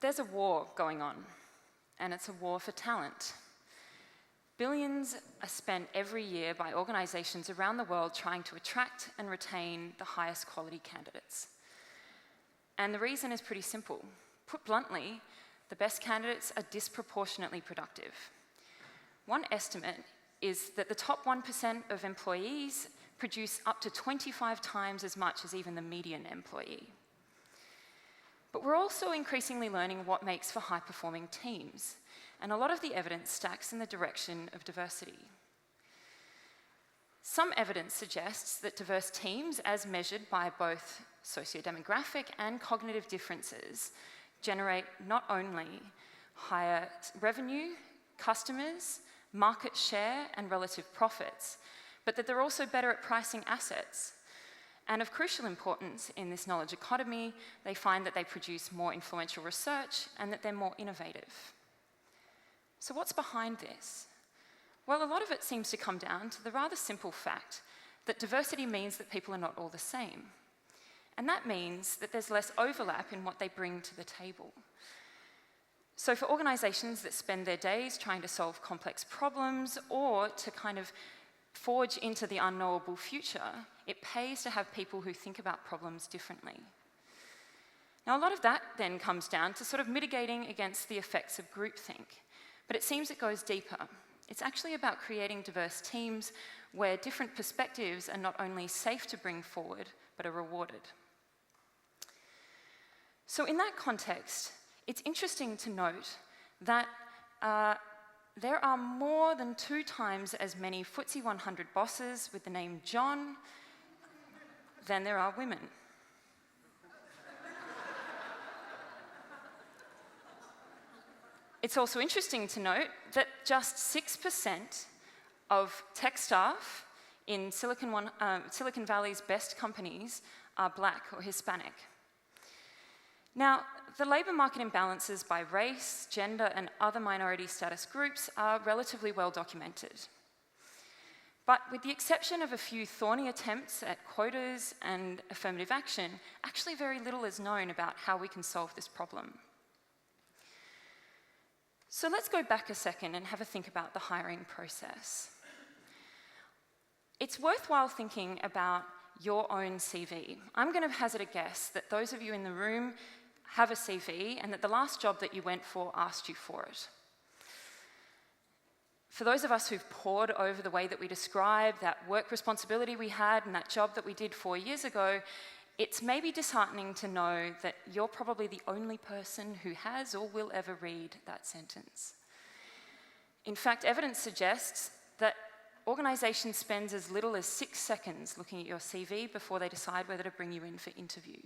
There's a war going on, and it's a war for talent. Billions are spent every year by organisations around the world trying to attract and retain the highest quality candidates. And the reason is pretty simple. Put bluntly, the best candidates are disproportionately productive. One estimate is that the top 1% of employees produce up to 25 times as much as even the median employee. But we're also increasingly learning what makes for high-performing teams, and a lot of the evidence stacks in the direction of diversity. Some evidence suggests that diverse teams, as measured by both sociodemographic and cognitive differences, generate not only higher revenue, customers, market share, and relative profits, but that they're also better at pricing assets. And of crucial importance in this knowledge economy, they find that they produce more influential research and that they're more innovative. So what's behind this? Well, a lot of it seems to come down to the rather simple fact that diversity means that people are not all the same. And that means that there's less overlap in what they bring to the table. So for organisations that spend their days trying to solve complex problems or to kind of forge into the unknowable future, it pays to have people who think about problems differently. Now, a lot of that then comes down to sort of mitigating against the effects of groupthink, but it seems it goes deeper. It's actually about creating diverse teams where different perspectives are not only safe to bring forward, but are rewarded. So in that context, it's interesting to note that there are more than 2 times as many FTSE 100 bosses with the name John than there are women. It's also interesting to note that just 6% of tech staff in Silicon Valley's best companies are Black or Hispanic. Now, the labour market imbalances by race, gender, and other minority status groups are relatively well documented. But with the exception of a few thorny attempts at quotas and affirmative action, actually very little is known about how we can solve this problem. So let's go back a second and have a think about the hiring process. It's worthwhile thinking about your own CV. I'm going to hazard a guess that those of you in the room have a CV and that the last job that you went for asked you for it. For those of us who've pored over the way that we describe that work responsibility we had and that job that we did 4 years ago, it's maybe disheartening to know that you're probably the only person who has or will ever read that sentence. In fact, evidence suggests that organisations spend as little as 6 seconds looking at your CV before they decide whether to bring you in for interview.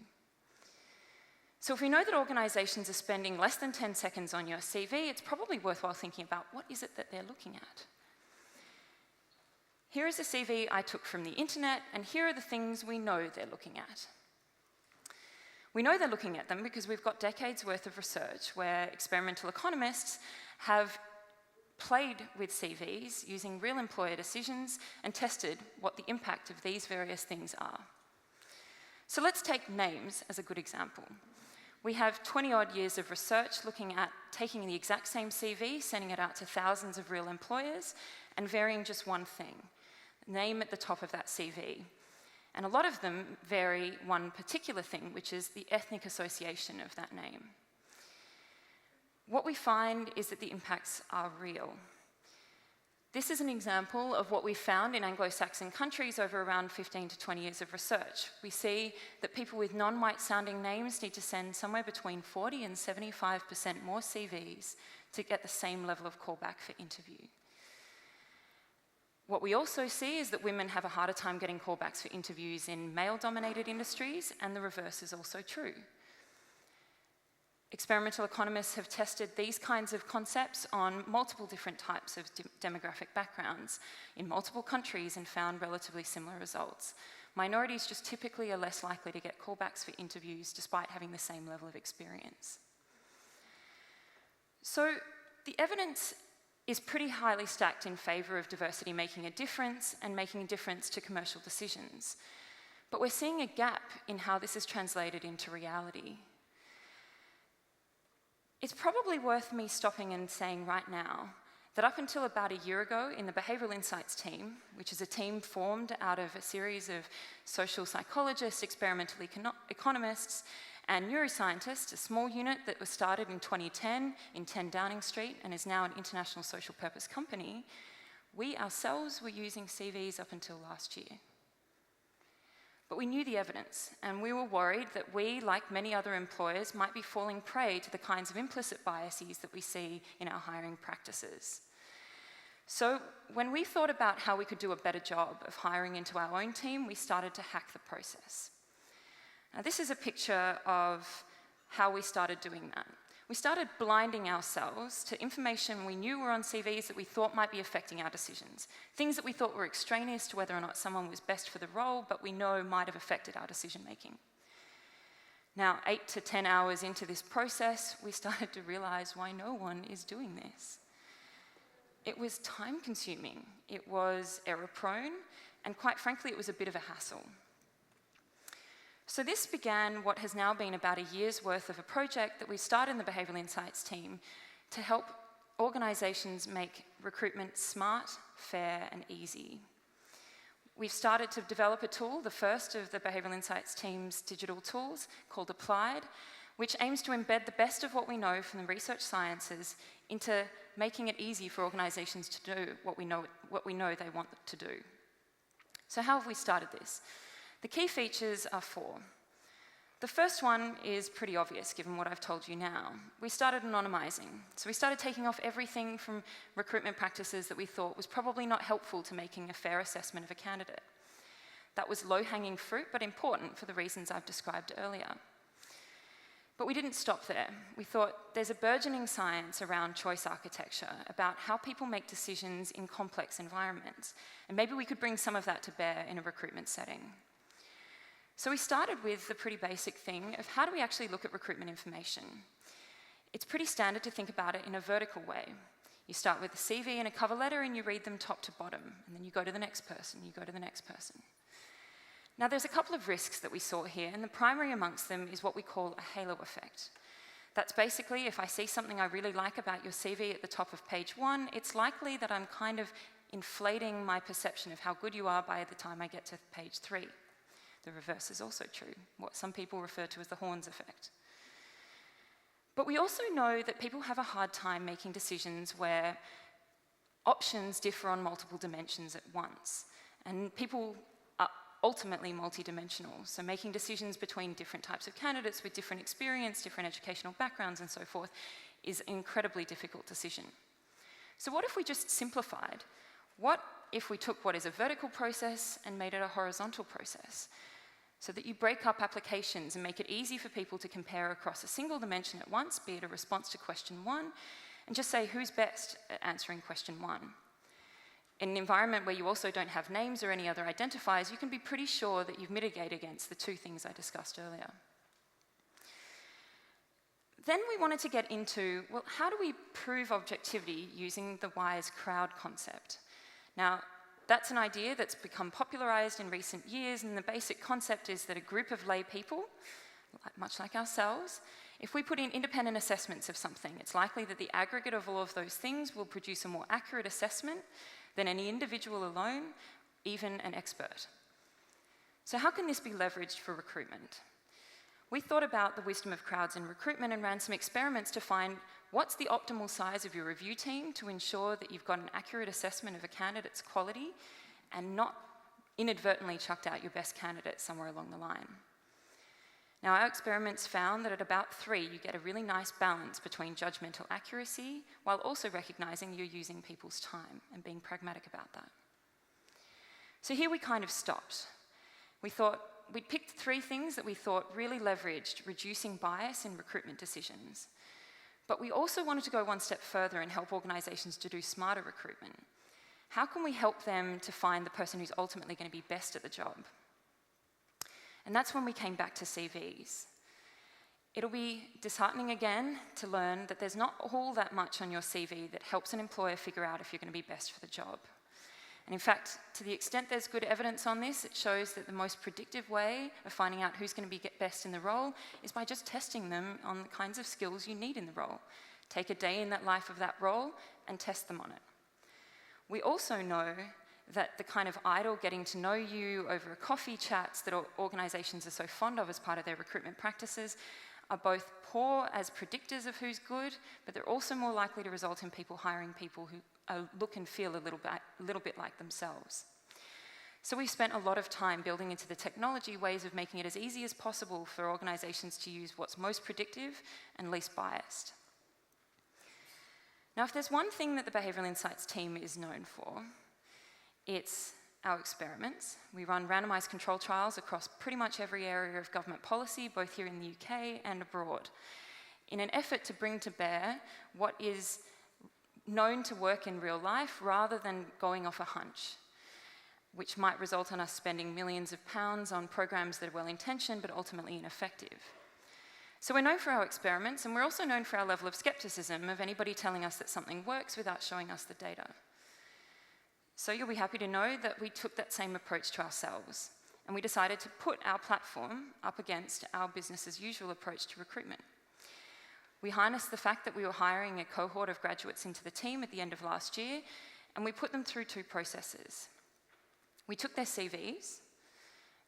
So if we know that organisations are spending less than 10 seconds on your CV, it's probably worthwhile thinking about what is it that they're looking at. Here is a CV I took from the internet, and here are the things we know they're looking at. We know they're looking at them because we've got decades worth of research where experimental economists have played with CVs using real employer decisions and tested what the impact of these various things are. So let's take names as a good example. We have 20-odd years of research looking at taking the exact same CV, sending it out to thousands of real employers, and varying just one thing, name at the top of that CV. And a lot of them vary one particular thing, which is the ethnic association of that name. What we find is that the impacts are real. This is an example of what we found in Anglo-Saxon countries over around 15 to 20 years of research. We see that people with non-white sounding names need to send somewhere between 40 and 75% more CVs to get the same level of callback for interview. What we also see is that women have a harder time getting callbacks for interviews in male-dominated industries, and the reverse is also true. Experimental economists have tested these kinds of concepts on multiple different types of demographic backgrounds in multiple countries and found relatively similar results. Minorities just typically are less likely to get callbacks for interviews despite having the same level of experience. So the evidence is pretty highly stacked in favour of diversity making a difference and making a difference to commercial decisions. But we're seeing a gap in how this is translated into reality. It's probably worth me stopping and saying right now that up until about a year ago in the Behavioural Insights Team, which is a team formed out of a series of social psychologists, experimental economists, and neuroscientists, a small unit that was started in 2010 in 10 Downing Street and is now an international social purpose company, we ourselves were using CVs up until last year. But we knew the evidence, and we were worried that we, like many other employers, might be falling prey to the kinds of implicit biases that we see in our hiring practices. So when we thought about how we could do a better job of hiring into our own team, we started to hack the process. Now, this is a picture of how we started doing that. We started blinding ourselves to information we knew were on CVs that we thought might be affecting our decisions, things that we thought were extraneous to whether or not someone was best for the role, but we know might have affected our decision-making. Now, 8 to 10 hours into this process, we started to realize why no one is doing this. It was time-consuming, it was error-prone, and quite frankly, it was a bit of a hassle. So this began what has now been about a year's worth of a project that we started in the Behavioural Insights team to help organisations make recruitment smart, fair and easy. We've started to develop a tool, the first of the Behavioural Insights team's digital tools, called Applied, which aims to embed the best of what we know from the research sciences into making it easy for organisations to do what we know they want to do. So how have we started this? The key features are 4. The first one is pretty obvious, given what I've told you now. We started anonymising. So we started taking off everything from recruitment practices that we thought was probably not helpful to making a fair assessment of a candidate. That was low-hanging fruit, but important for the reasons I've described earlier. But we didn't stop there. We thought there's a burgeoning science around choice architecture, about how people make decisions in complex environments. And maybe we could bring some of that to bear in a recruitment setting. So we started with the pretty basic thing of how do we actually look at recruitment information? It's pretty standard to think about it in a vertical way. You start with a CV and a cover letter and you read them top to bottom, and then you go to the next person, you go to the next person. Now there's a couple of risks that we saw here, and the primary amongst them is what we call a halo effect. That's basically if I see something I really like about your CV at the top of page 1, it's likely that I'm kind of inflating my perception of how good you are by the time I get to page 3. The reverse is also true, what some people refer to as the horns effect. But we also know that people have a hard time making decisions where options differ on multiple dimensions at once. And people are ultimately multidimensional, so making decisions between different types of candidates with different experience, different educational backgrounds and so forth is an incredibly difficult decision. So what if we just simplified? What if we took what is a vertical process and made it a horizontal process? So that you break up applications and make it easy for people to compare across a single dimension at once, be it a response to question 1, and just say who's best at answering question 1. In an environment where you also don't have names or any other identifiers, you can be pretty sure that you've mitigated against the 2 things I discussed earlier. Then we wanted to get into, well, how do we prove objectivity using the WISE crowd concept? Now, that's an idea that's become popularised in recent years, and the basic concept is that a group of lay people, much like ourselves, if we put in independent assessments of something, it's likely that the aggregate of all of those things will produce a more accurate assessment than any individual alone, even an expert. So how can this be leveraged for recruitment? We thought about the wisdom of crowds in recruitment and ran some experiments to find what's the optimal size of your review team to ensure that you've got an accurate assessment of a candidate's quality and not inadvertently chucked out your best candidate somewhere along the line. Now, our experiments found that at about 3, you get a really nice balance between judgmental accuracy while also recognising you're using people's time and being pragmatic about that. So here we kind of stopped. We thought we'd picked 3 things that we thought really leveraged reducing bias in recruitment decisions. But we also wanted to go one step further and help organisations to do smarter recruitment. How can we help them to find the person who's ultimately going to be best at the job? And that's when we came back to CVs. It'll be disheartening again to learn that there's not all that much on your CV that helps an employer figure out if you're going to be best for the job. And in fact, to the extent there's good evidence on this, it shows that the most predictive way of finding out who's going to be best in the role is by just testing them on the kinds of skills you need in the role. Take a day in that life of that role and test them on it. We also know that the kind of idle getting to know you over coffee chats that organisations are so fond of as part of their recruitment practices are both poor as predictors of who's good, but they're also more likely to result in people hiring people who look and feel a little bit like themselves. So we've spent a lot of time building into the technology ways of making it as easy as possible for organisations to use what's most predictive and least biased. Now, if there's one thing that the Behavioural Insights team is known for, it's our experiments. We run randomised control trials across pretty much every area of government policy, both here in the UK and abroad, in an effort to bring to bear what is known to work in real life rather than going off a hunch, which might result in us spending millions of pounds on programs that are well-intentioned but ultimately ineffective. So we're known for our experiments, and we're also known for our level of scepticism of anybody telling us that something works without showing us the data. So you'll be happy to know that we took that same approach to ourselves, and we decided to put our platform up against our business as usual approach to recruitment. We harnessed the fact that we were hiring a cohort of graduates into the team at the end of last year, and we put them through two processes. We took their CVs,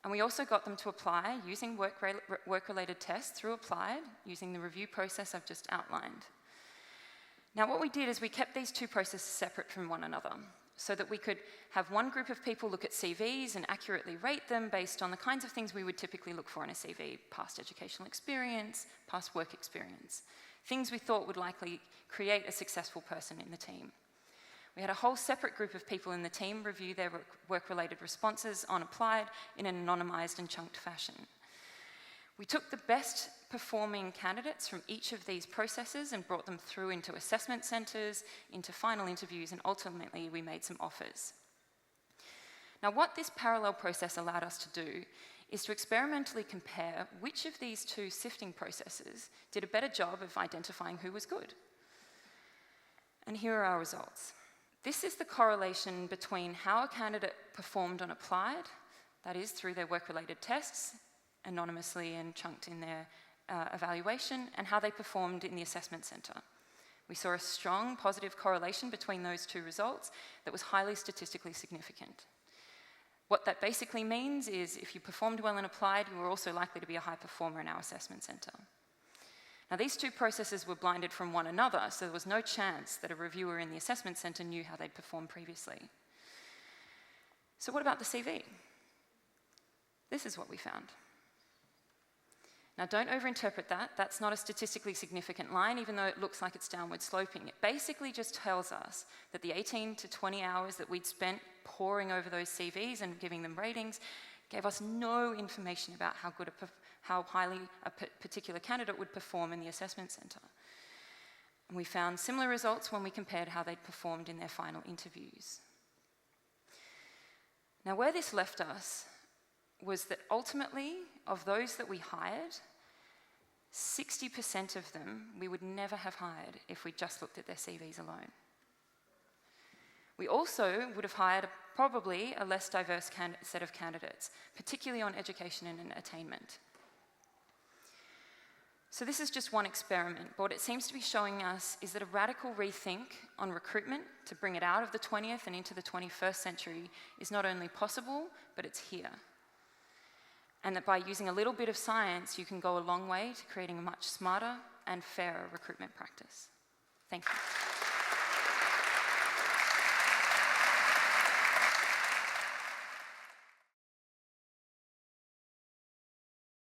and we also got them to apply using work-related tests through Applied, using the review process I've just outlined. Now, what we did is we kept these two processes separate from one another, so that we could have one group of people look at CVs and accurately rate them based on the kinds of things we would typically look for in a CV: past educational experience, past work experience, things we thought would likely create a successful person in the team. We had a whole separate group of people in the team review their work-related responses on Applied in an anonymised and chunked fashion. We took the best performing candidates from each of these processes and brought them through into assessment centres, into final interviews, and ultimately we made some offers. Now, what this parallel process allowed us to do is to experimentally compare which of these two sifting processes did a better job of identifying who was good. And here are our results. This is the correlation between how a candidate performed on Applied, that is through their work-related tests, anonymously and chunked in their evaluation, and how they performed in the assessment centre. We saw a strong positive correlation between those two results that was highly statistically significant. What that basically means is if you performed well in Applied, you were also likely to be a high performer in our assessment centre. Now, these two processes were blinded from one another, so there was no chance that a reviewer in the assessment centre knew how they'd performed previously. So what about the CV? This is what we found. Now, don't overinterpret that. That's not a statistically significant line, even though it looks like it's downward sloping. It basically just tells us that the 18 to 20 hours that we'd spent poring over those CVs and giving them ratings gave us no information about how highly a particular candidate would perform in the assessment centre. And we found similar results when we compared how they'd performed in their final interviews. Now, where this left us was that ultimately, of those that we hired, 60% of them we would never have hired if we just looked at their CVs alone. We also would have hired probably a less diverse set of candidates, particularly on education and attainment. So this is just one experiment, but what it seems to be showing us is that a radical rethink on recruitment to bring it out of the 20th and into the 21st century is not only possible, but it's here. And that by using a little bit of science, you can go a long way to creating a much smarter and fairer recruitment practice. Thank you.